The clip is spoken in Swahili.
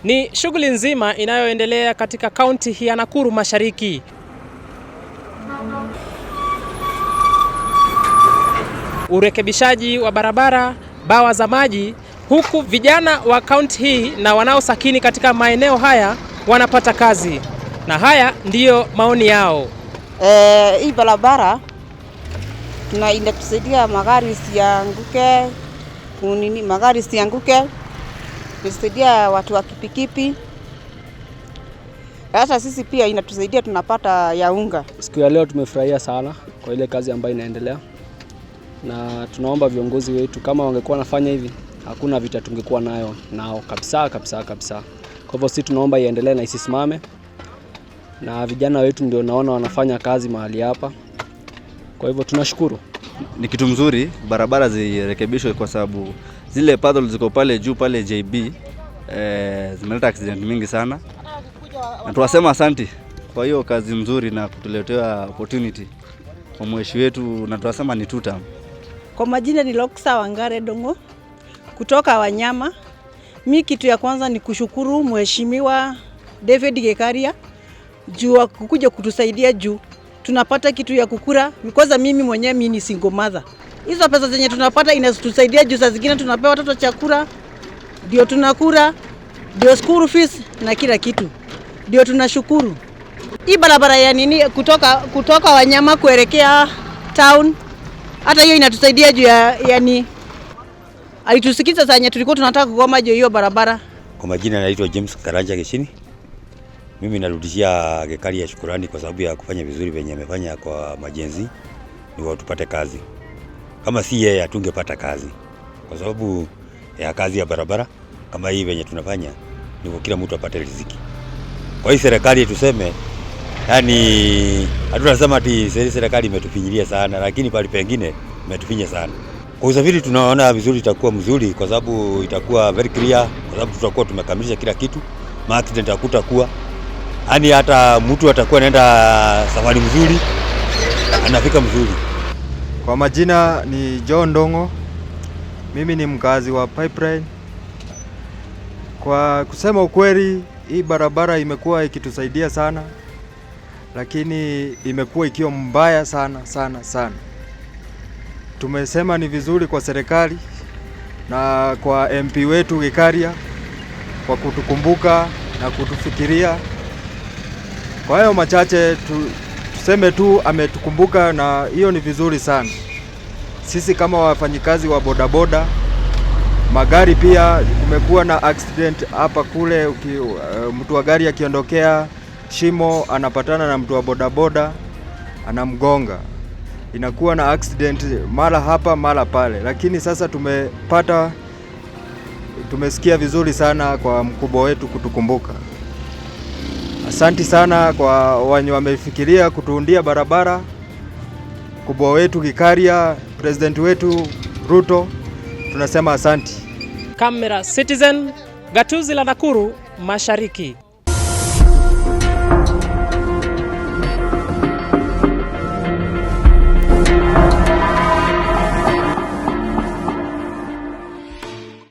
Ni shughuli nzima inayoendelea katika kaunti ya Nakuru Mashariki. Urekebishaji wa barabara, bawa za maji, huku vijana wa kaunti hii na wanaosakini katika maeneo haya wanapata kazi. Na haya ndiyo maoni yao. Hii barabara inatusaidia magari isianguke, magari isianguke, inasaidia watu wa kipikipi. Hata sisi pia inatusaidia tunapata ya unga. Siku ya leo tumefurahia sana kwa ile kazi ambayo inaendelea. Na tunaomba viongozi wetu kama wangekuwa nafanya hivi, hakuna vita tungekuwa nao kabisa. Kwa hivyo sisi tunaomba iendelee na isisimame. Na vijana wetu ndio naona wanafanya kazi mahali hapa. Kwa hivyo tunashukuru. Ni kitu mzuri barabara zirekebishwe kwa sababu zile paddles ziko pale juu pale JB zimeleta accident mingi sana. Na tunasema asante kwa hiyo kazi mzuri na kutuletea opportunity kwa mweshi wetu, na tunasema ni tutam. Kwa majina ni Loksa Wangare Dongo kutoka Wanyama. Mimi kitu ya kwanza ni kushukuru mheshimiwa David Gekaria juu kukuja kutusaidia juu tunapata kitu ya kukura, because mimi mwenyewe ni single mother. Hizo pesa zenye tunapata inatusaidia juu saa zingine tunapewa watoto chakula, ndio tunakula, ndio school fees na kila kitu. Ndio tunashukuru. Hii barabara ya nini kutoka Wanyama kuelekea town, hata hiyo inatusaidia juu yani alitusikiza sanya tulikuwa tunataka kugoma juu hiyo barabara. Kwa majina naitwa James Karanja Geshini. Mimi narudishia Gekaria shukrani kwa sababu ya kufanya vizuri venye amefanya kwa majenzi ndio tupate kazi. Kama si yeye hatungepata kazi. Kwa sababu ya kazi ya barabara kama hii venye tunafanya ndio kila mtu apate riziki. Kwa hii serikali tuseme yani hatunasema ati serikali imetufinyilia sana, lakini pale pengine imetufinya sana. Kwa usafiri tunaona vizuri itakuwa mzuri kwa sababu itakuwa very clear, kwa sababu tutakuwa tumekamilisha kila kitu. Accident hakutakuwa. Yaani hata mtu atakuwa anaenda safari mzuri, anafika mzuri. Kwa majina ni John Ndongo. Mimi ni mkazi wa Pipeline. Kwa kusema ukweli, hii barabara imekuwa ikitusaidia sana, lakini imekuwa ikiwa mbaya sana. Tumesema ni vizuri kwa serikali na kwa MP wetu Gekaria kwa kutukumbuka na kutufikiria. Kwa hiyo machache tuseme tu ametukumbuka, na hiyo ni vizuri sana. Sisi kama wafanyikazi wa bodaboda, magari pia kumekuwa na accident hapa kule, mtu wa gari akiondokea shimo anapatana na mtu wa bodaboda anamgonga. Inakuwa na accident mara hapa mara pale, lakini sasa tumesikia vizuri sana kwa mkubwa wetu kutukumbuka. Asante sana kwa wenye wamefikiria kutuundia barabara, mkubwa wetu Gekaria, president wetu Ruto, tunasema asante. Camera Citizen, gatuzi la Nakuru Mashariki.